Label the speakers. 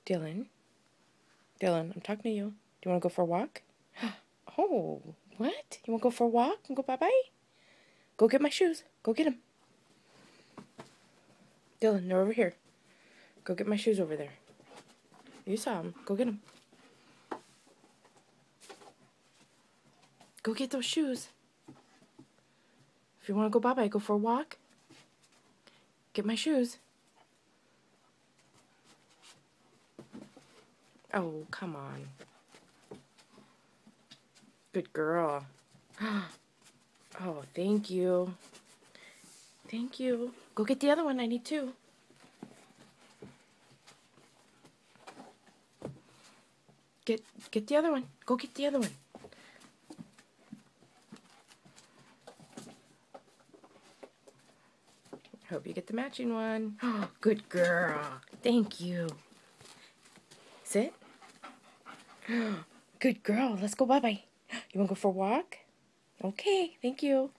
Speaker 1: Dylan. Dylan, I'm talking to you. Do you want to go for a walk? Oh, what? You want to go for a walk and go bye-bye? Go get my shoes. Go get them. Dylan, they're over here. Go get my shoes over there. You saw them. Go get them. Go get those shoes. If you want to go bye-bye, go for a walk. Get my shoes. Oh, come on. Good girl. Oh, thank you. Thank you. Go get the other one. I need two. Get the other one. Go get the other one. Hope you get the matching one. Oh, good girl. Thank you. Sit. Good girl. Let's go bye-bye. You want to go for a walk? Okay, thank you.